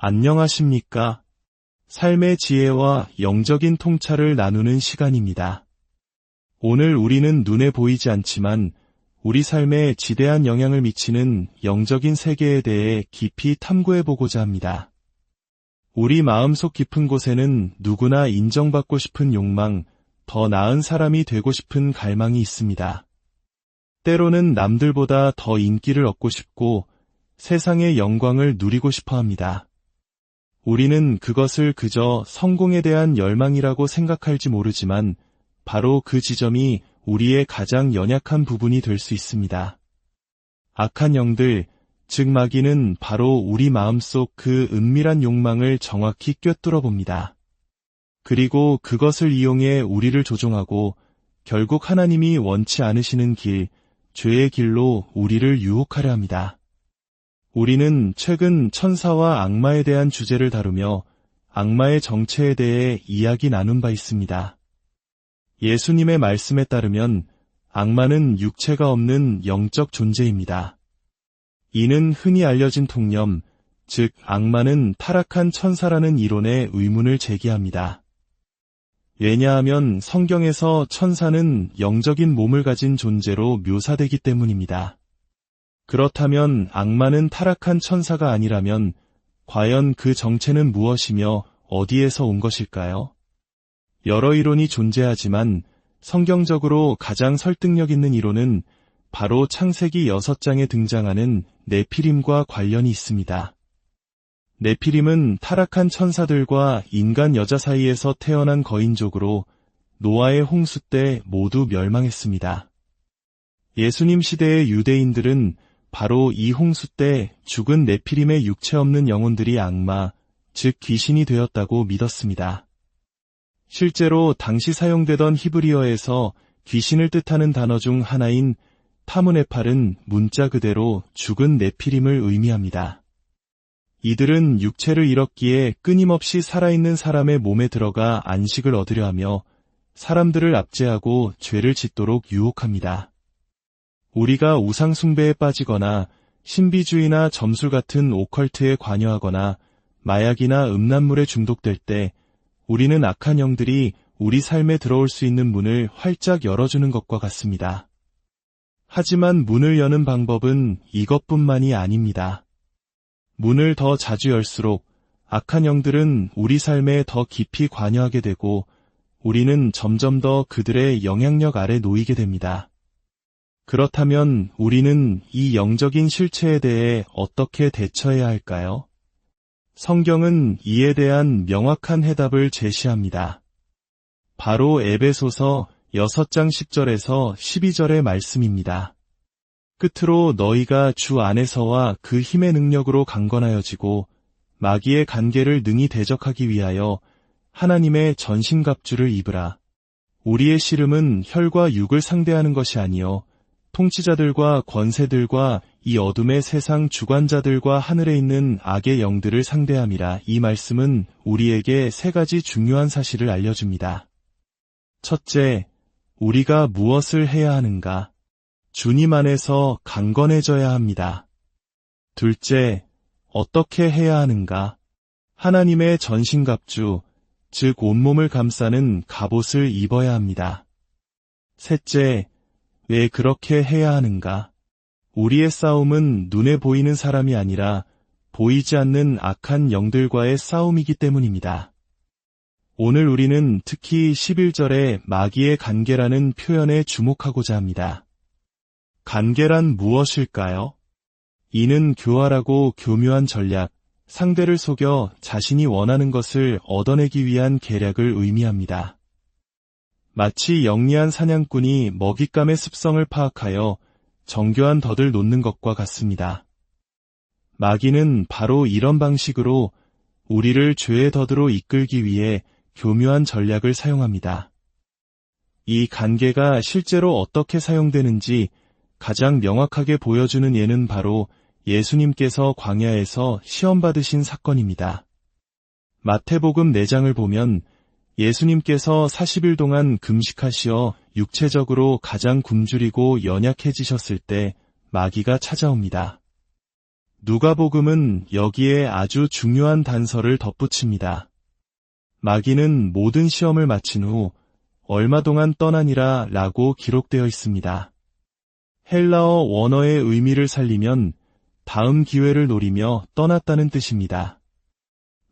안녕하십니까? 삶의 지혜와 영적인 통찰을 나누는 시간입니다. 오늘 우리는 눈에 보이지 않지만 우리 삶에 지대한 영향을 미치는 영적인 세계에 대해 깊이 탐구해보고자 합니다. 우리 마음속 깊은 곳에는 누구나 인정받고 싶은 욕망, 더 나은 사람이 되고 싶은 갈망이 있습니다. 때로는 남들보다 더 인기를 얻고 싶고 세상의 영광을 누리고 싶어 합니다. 우리는 그것을 그저 성공에 대한 열망이라고 생각할지 모르지만 바로 그 지점이 우리의 가장 연약한 부분이 될 수 있습니다. 악한 영들, 즉 마귀는 바로 우리 마음속 그 은밀한 욕망을 정확히 꿰뚫어 봅니다. 그리고 그것을 이용해 우리를 조종하고 결국 하나님이 원치 않으시는 길, 죄의 길로 우리를 유혹하려 합니다. 우리는 최근 천사와 악마에 대한 주제를 다루며 악마의 정체에 대해 이야기 나눈 바 있습니다. 예수님의 말씀에 따르면 악마는 육체가 없는 영적 존재입니다. 이는 흔히 알려진 통념, 즉 악마는 타락한 천사라는 이론에 의문을 제기합니다. 왜냐하면 성경에서 천사는 영적인 몸을 가진 존재로 묘사되기 때문입니다. 그렇다면 악마는 타락한 천사가 아니라면 과연 그 정체는 무엇이며 어디에서 온 것일까요? 여러 이론이 존재하지만 성경적으로 가장 설득력 있는 이론은 바로 창세기 6장에 등장하는 네피림과 관련이 있습니다. 네피림은 타락한 천사들과 인간 여자 사이에서 태어난 거인족으로 노아의 홍수 때 모두 멸망했습니다. 예수님 시대의 유대인들은 바로 이 홍수 때 죽은 네피림의 육체 없는 영혼들이 악마, 즉 귀신이 되었다고 믿었습니다. 실제로 당시 사용되던 히브리어에서 귀신을 뜻하는 단어 중 하나인 타무네팔은 문자 그대로 죽은 네피림을 의미합니다. 이들은 육체를 잃었기에 끊임없이 살아있는 사람의 몸에 들어가 안식을 얻으려 하며 사람들을 압제하고 죄를 짓도록 유혹합니다. 우리가 우상 숭배에 빠지거나 신비주의나 점술 같은 오컬트에 관여하거나 마약이나 음란물에 중독될 때 우리는 악한 영들이 우리 삶에 들어올 수 있는 문을 활짝 열어주는 것과 같습니다. 하지만 문을 여는 방법은 이것뿐만이 아닙니다. 문을 더 자주 열수록 악한 영들은 우리 삶에 더 깊이 관여하게 되고 우리는 점점 더 그들의 영향력 아래 놓이게 됩니다. 그렇다면 우리는 이 영적인 실체에 대해 어떻게 대처해야 할까요? 성경은 이에 대한 명확한 해답을 제시합니다. 바로 에베소서 6장 10절에서 12절의 말씀입니다. 끝으로 너희가 주 안에서와 그 힘의 능력으로 강건하여지고 마귀의 간계를 능히 대적하기 위하여 하나님의 전신갑주를 입으라. 우리의 씨름은 혈과 육을 상대하는 것이 아니요 통치자들과 권세들과 이 어둠의 세상 주관자들과 하늘에 있는 악의 영들을 상대함이라. 이 말씀은 우리에게 세 가지 중요한 사실을 알려줍니다. 첫째, 우리가 무엇을 해야 하는가? 주님 안에서 강건해져야 합니다. 둘째, 어떻게 해야 하는가? 하나님의 전신갑주, 즉 온몸을 감싸는 갑옷을 입어야 합니다. 셋째, 왜 그렇게 해야 하는가? 우리의 싸움은 눈에 보이는 사람이 아니라 보이지 않는 악한 영들과의 싸움이기 때문입니다. 오늘 우리는 특히 11절의 마귀의 간계라는 표현에 주목하고자 합니다. 간계란 무엇일까요? 이는 교활하고 교묘한 전략, 상대를 속여 자신이 원하는 것을 얻어내기 위한 계략을 의미합니다. 마치 영리한 사냥꾼이 먹잇감의 습성을 파악하여 정교한 덫을 놓는 것과 같습니다. 마귀는 바로 이런 방식으로 우리를 죄의 덫으로 이끌기 위해 교묘한 전략을 사용합니다. 이 간계가 실제로 어떻게 사용되는지 가장 명확하게 보여주는 예는 바로 예수님께서 광야에서 시험받으신 사건입니다. 마태복음 4장을 보면 예수님께서 40일 동안 금식하시어 육체적으로 가장 굶주리고 연약해지셨을 때 마귀가 찾아옵니다. 누가복음은 여기에 아주 중요한 단서를 덧붙입니다. 마귀는 모든 시험을 마친 후 얼마 동안 떠나니라 라고 기록되어 있습니다. 헬라어 원어의 의미를 살리면 다음 기회를 노리며 떠났다는 뜻입니다.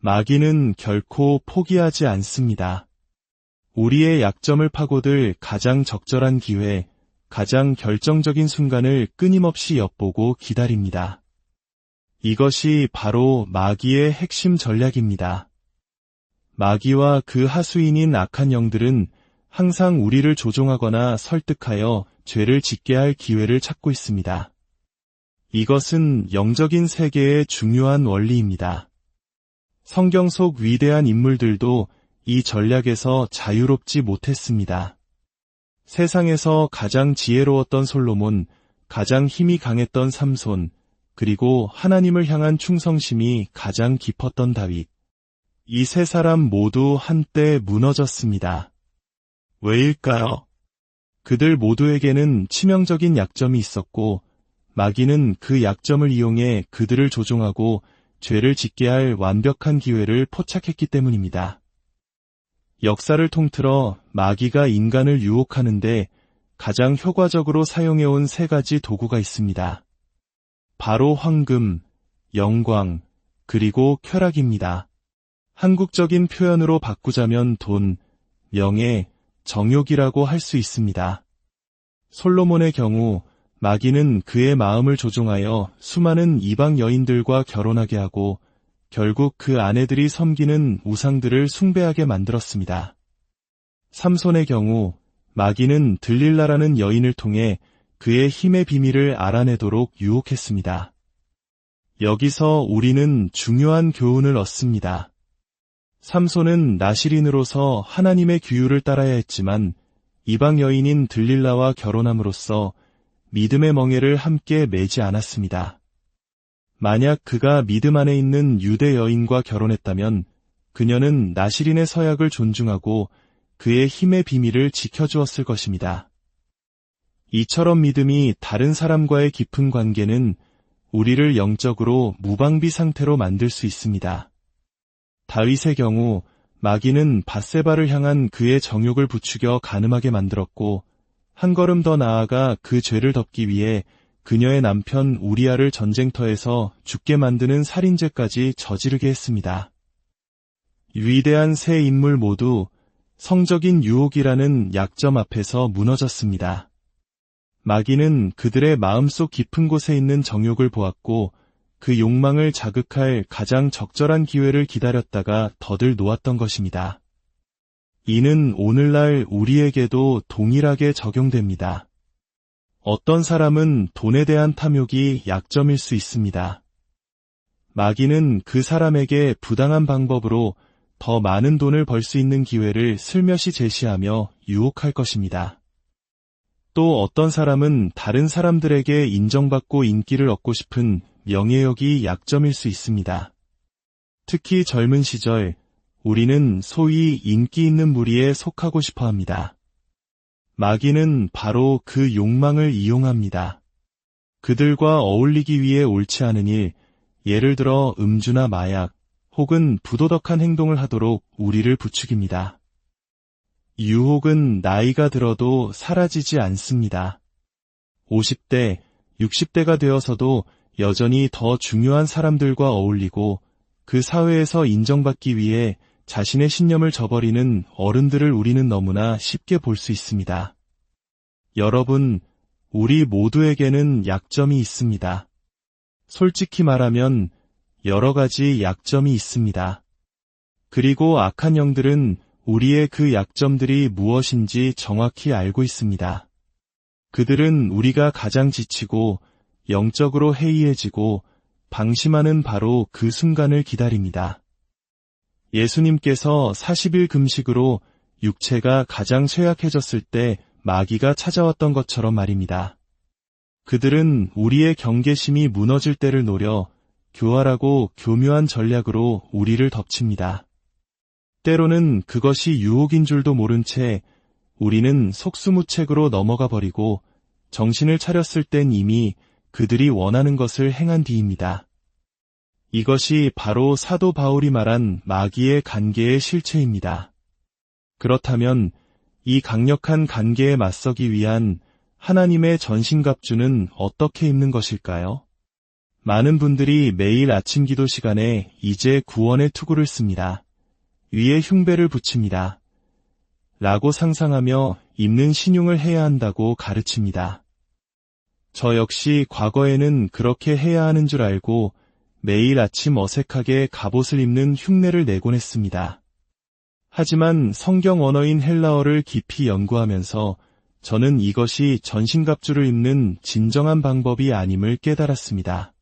마귀는 결코 포기하지 않습니다. 우리의 약점을 파고들 가장 적절한 기회, 가장 결정적인 순간을 끊임없이 엿보고 기다립니다. 이것이 바로 마귀의 핵심 전략입니다. 마귀와 그 하수인인 악한 영들은 항상 우리를 조종하거나 설득하여 죄를 짓게 할 기회를 찾고 있습니다. 이것은 영적인 세계의 중요한 원리입니다. 성경 속 위대한 인물들도 이 전략에서 자유롭지 못했습니다. 세상에서 가장 지혜로웠던 솔로몬, 가장 힘이 강했던 삼손, 그리고 하나님을 향한 충성심이 가장 깊었던 다윗. 이 세 사람 모두 한때 무너졌습니다. 왜일까요? 그들 모두에게는 치명적인 약점이 있었고 마귀는 그 약점을 이용해 그들을 조종하고 죄를 짓게 할 완벽한 기회를 포착했기 때문입니다. 역사를 통틀어 마귀가 인간을 유혹하는데 가장 효과적으로 사용해온 세 가지 도구가 있습니다. 바로 황금, 영광, 그리고 쾌락입니다. 한국적인 표현으로 바꾸자면 돈, 명예, 정욕이라고 할 수 있습니다. 솔로몬의 경우 마귀는 그의 마음을 조종하여 수많은 이방 여인들과 결혼하게 하고 결국 그 아내들이 섬기는 우상들을 숭배하게 만들었습니다. 삼손의 경우 마귀는 들릴라라는 여인을 통해 그의 힘의 비밀을 알아내도록 유혹했습니다. 여기서 우리는 중요한 교훈을 얻습니다. 삼손은 나실인으로서 하나님의 규율을 따라야 했지만 이방 여인인 들릴라와 결혼함으로써 믿음의 멍에를 함께 매지 않았습니다. 만약 그가 믿음 안에 있는 유대 여인과 결혼했다면 그녀는 나실인의 서약을 존중하고 그의 힘의 비밀을 지켜주었을 것입니다. 이처럼 믿음이 다른 사람과의 깊은 관계는 우리를 영적으로 무방비 상태로 만들 수 있습니다. 다윗의 경우 마귀는 밧세바를 향한 그의 정욕을 부추겨 간음하게 만들었고 한 걸음 더 나아가 그 죄를 덮기 위해 그녀의 남편 우리아를 전쟁터에서 죽게 만드는 살인죄까지 저지르게 했습니다. 위대한 세 인물 모두 성적인 유혹이라는 약점 앞에서 무너졌습니다. 마귀는 그들의 마음속 깊은 곳에 있는 정욕을 보았고 그 욕망을 자극할 가장 적절한 기회를 기다렸다가 덫을 놓았던 것입니다. 이는 오늘날 우리에게도 동일하게 적용됩니다. 어떤 사람은 돈에 대한 탐욕이 약점일 수 있습니다. 마귀는 그 사람에게 부당한 방법으로 더 많은 돈을 벌 수 있는 기회를 슬며시 제시하며 유혹할 것입니다. 또 어떤 사람은 다른 사람들에게 인정받고 인기를 얻고 싶은 명예욕이 약점일 수 있습니다. 특히 젊은 시절 우리는 소위 인기 있는 무리에 속하고 싶어 합니다. 마귀는 바로 그 욕망을 이용합니다. 그들과 어울리기 위해 옳지 않은 일, 예를 들어 음주나 마약, 혹은 부도덕한 행동을 하도록 우리를 부추깁니다. 유혹은 나이가 들어도 사라지지 않습니다. 50대, 60대가 되어서도 여전히 더 중요한 사람들과 어울리고 그 사회에서 인정받기 위해 자신의 신념을 저버리는 어른들을 우리는 너무나 쉽게 볼 수 있습니다. 여러분, 우리 모두에게는 약점이 있습니다. 솔직히 말하면 여러 가지 약점이 있습니다. 그리고 악한 영들은 우리의 그 약점들이 무엇인지 정확히 알고 있습니다. 그들은 우리가 가장 지치고 영적으로 해이해지고 방심하는 바로 그 순간을 기다립니다. 예수님께서 40일 금식으로 육체가 가장 쇠약해졌을 때 마귀가 찾아왔던 것처럼 말입니다. 그들은 우리의 경계심이 무너질 때를 노려 교활하고 교묘한 전략으로 우리를 덮칩니다. 때로는 그것이 유혹인 줄도 모른 채 우리는 속수무책으로 넘어가 버리고 정신을 차렸을 땐 이미 그들이 원하는 것을 행한 뒤입니다. 이것이 바로 사도 바울이 말한 마귀의 간계의 실체입니다. 그렇다면 이 강력한 간계에 맞서기 위한 하나님의 전신갑주는 어떻게 입는 것일까요? 많은 분들이 매일 아침 기도 시간에 이제 구원의 투구를 씁니다. 위에 흉배를 붙입니다. 라고 상상하며 입는 신용을 해야 한다고 가르칩니다. 저 역시 과거에는 그렇게 해야 하는 줄 알고 매일 아침 어색하게 갑옷을 입는 흉내를 내곤 했습니다. 하지만 성경 언어인 헬라어를 깊이 연구하면서 저는 이것이 전신갑주를 입는 진정한 방법이 아님을 깨달았습니다.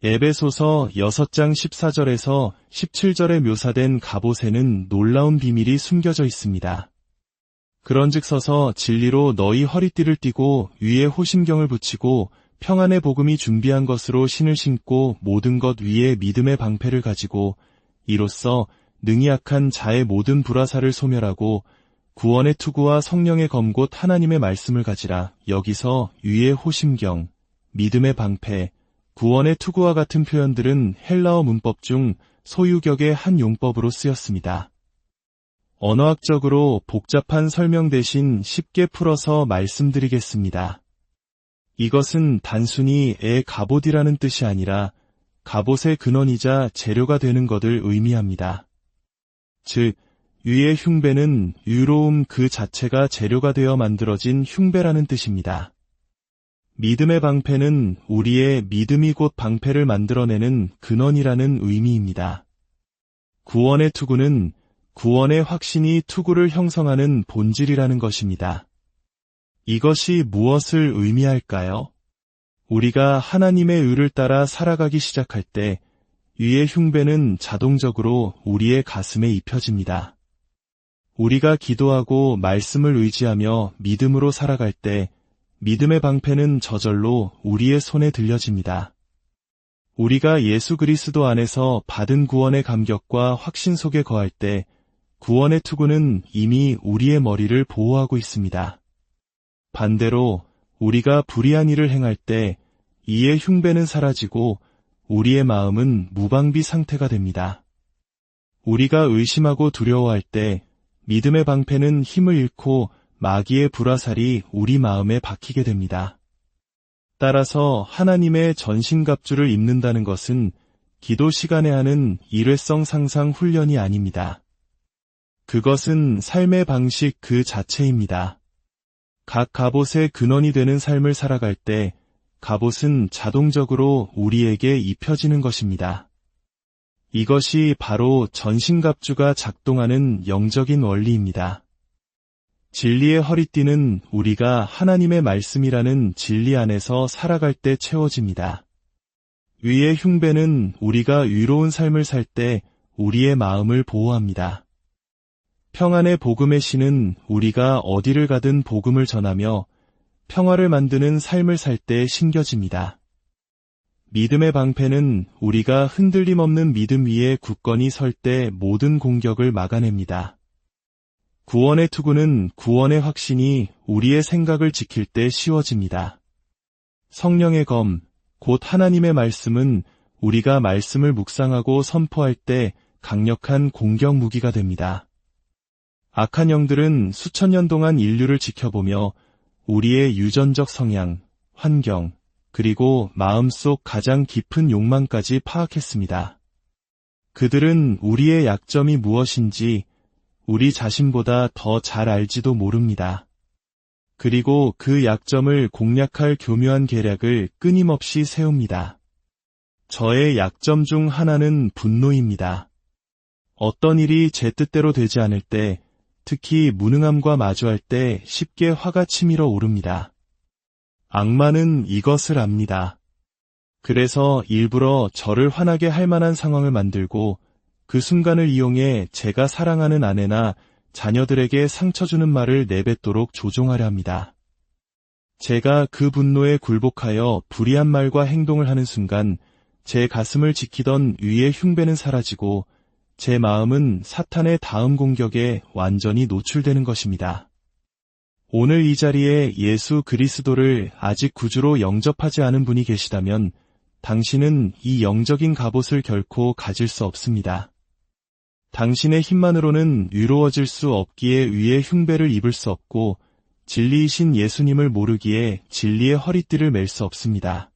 에베소서 6장 14절에서 17절에 묘사된 갑옷에는 놀라운 비밀이 숨겨져 있습니다. 그런즉 서서 진리로 너희 허리띠를 띠고 위에 호심경을 붙이고 평안의 복음이 준비한 것으로 신을 신고 모든 것 위에 믿음의 방패를 가지고 이로써 능히 악한 자의 모든 불화살을 소멸하고 구원의 투구와 성령의 검곧 하나님의 말씀을 가지라. 여기서 위에 호심경, 믿음의 방패, 구원의 투구와 같은 표현들은 헬라어 문법 중 소유격의 한 용법으로 쓰였습니다. 언어학적으로 복잡한 설명 대신 쉽게 풀어서 말씀드리겠습니다. 이것은 단순히 갑옷이라는 뜻이 아니라 갑옷의 근원이자 재료가 되는 것을 의미합니다. 즉, 위의 흉배는 유로움 그 자체가 재료가 되어 만들어진 흉배라는 뜻입니다. 믿음의 방패는 우리의 믿음이 곧 방패를 만들어내는 근원이라는 의미입니다. 구원의 투구는 구원의 확신이 투구를 형성하는 본질이라는 것입니다. 이것이 무엇을 의미할까요? 우리가 하나님의 의를 따라 살아가기 시작할 때 위의 흉배는 자동적으로 우리의 가슴에 입혀집니다. 우리가 기도하고 말씀을 의지하며 믿음으로 살아갈 때 믿음의 방패는 저절로 우리의 손에 들려집니다. 우리가 예수 그리스도 안에서 받은 구원의 감격과 확신 속에 거할 때 구원의 투구는 이미 우리의 머리를 보호하고 있습니다. 반대로 우리가 불의한 일을 행할 때 이의 흉배는 사라지고 우리의 마음은 무방비 상태가 됩니다. 우리가 의심하고 두려워할 때 믿음의 방패는 힘을 잃고 마귀의 불화살이 우리 마음에 박히게 됩니다. 따라서 하나님의 전신갑주를 입는다는 것은 기도 시간에 하는 일회성 상상 훈련이 아닙니다. 그것은 삶의 방식 그 자체입니다. 각 갑옷의 근원이 되는 삶을 살아갈 때 갑옷은 자동적으로 우리에게 입혀지는 것입니다. 이것이 바로 전신갑주가 작동하는 영적인 원리입니다. 진리의 허리띠는 우리가 하나님의 말씀이라는 진리 안에서 살아갈 때 채워집니다. 위의 흉배는 우리가 위로운 삶을 살 때 우리의 마음을 보호합니다. 평안의 복음의 신은 우리가 어디를 가든 복음을 전하며 평화를 만드는 삶을 살 때 신겨집니다. 믿음의 방패는 우리가 흔들림 없는 믿음 위에 굳건히 설 때 모든 공격을 막아냅니다. 구원의 투구는 구원의 확신이 우리의 생각을 지킬 때 쉬워집니다. 성령의 검, 곧 하나님의 말씀은 우리가 말씀을 묵상하고 선포할 때 강력한 공격 무기가 됩니다. 악한 영들은 수천 년 동안 인류를 지켜보며 우리의 유전적 성향, 환경, 그리고 마음속 가장 깊은 욕망까지 파악했습니다. 그들은 우리의 약점이 무엇인지 우리 자신보다 더 잘 알지도 모릅니다. 그리고 그 약점을 공략할 교묘한 계략을 끊임없이 세웁니다. 저의 약점 중 하나는 분노입니다. 어떤 일이 제 뜻대로 되지 않을 때, 특히 무능함과 마주할 때 쉽게 화가 치밀어 오릅니다. 악마는 이것을 압니다. 그래서 일부러 저를 화나게 할 만한 상황을 만들고 그 순간을 이용해 제가 사랑하는 아내나 자녀들에게 상처 주는 말을 내뱉도록 조종하려 합니다. 제가 그 분노에 굴복하여 불의한 말과 행동을 하는 순간 제 가슴을 지키던 위의 흉배는 사라지고 제 마음은 사탄의 다음 공격에 완전히 노출되는 것입니다. 오늘 이 자리에 예수 그리스도를 아직 구주로 영접하지 않은 분이 계시다면 당신은 이 영적인 갑옷을 결코 가질 수 없습니다. 당신의 힘만으로는 위로워질 수 없기에 위의 흉배를 입을 수 없고 진리이신 예수님을 모르기에 진리의 허리띠를 맬 수 없습니다.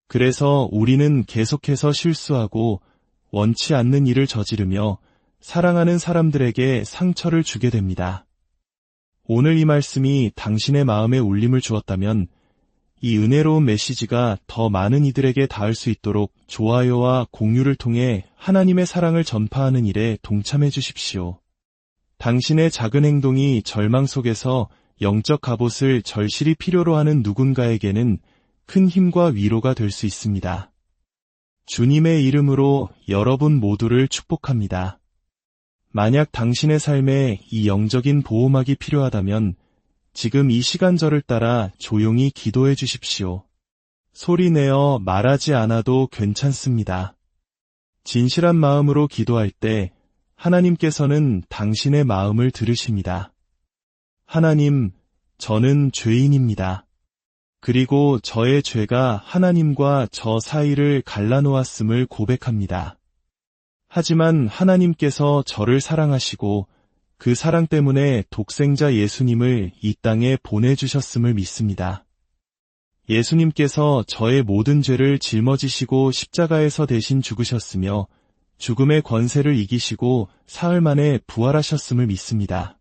그래서 우리는 계속해서 실수하고 원치 않는 일을 저지르며 사랑하는 사람들에게 상처를 주게 됩니다. 오늘 이 말씀이 당신의 마음에 울림을 주었다면 이 은혜로운 메시지가 더 많은 이들에게 닿을 수 있도록 좋아요와 공유를 통해 하나님의 사랑을 전파하는 일에 동참해 주십시오. 당신의 작은 행동이 절망 속에서 영적 갑옷을 절실히 필요로 하는 누군가에게는 큰 힘과 위로가 될 수 있습니다. 주님의 이름으로 여러분 모두를 축복합니다. 만약 당신의 삶에 이 영적인 보호막이 필요하다면 지금 이 시간절을 따라 조용히 기도해 주십시오. 소리내어 말하지 않아도 괜찮습니다. 진실한 마음으로 기도할 때 하나님께서는 당신의 마음을 들으십니다. 하나님, 저는 죄인입니다. 그리고 저의 죄가 하나님과 저 사이를 갈라놓았음을 고백합니다. 하지만 하나님께서 저를 사랑하시고 그 사랑 때문에 독생자 예수님을 이 땅에 보내주셨음을 믿습니다. 예수님께서 저의 모든 죄를 짊어지시고 십자가에서 대신 죽으셨으며 죽음의 권세를 이기시고 사흘 만에 부활하셨음을 믿습니다.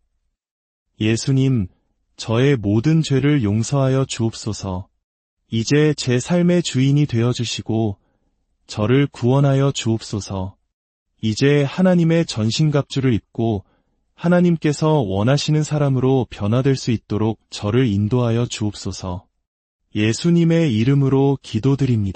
예수님, 저의 모든 죄를 용서하여 주옵소서. 이제 제 삶의 주인이 되어주시고 저를 구원하여 주옵소서. 이제 하나님의 전신갑주를 입고 하나님께서 원하시는 사람으로 변화될 수 있도록 저를 인도하여 주옵소서. 예수님의 이름으로 기도드립니다.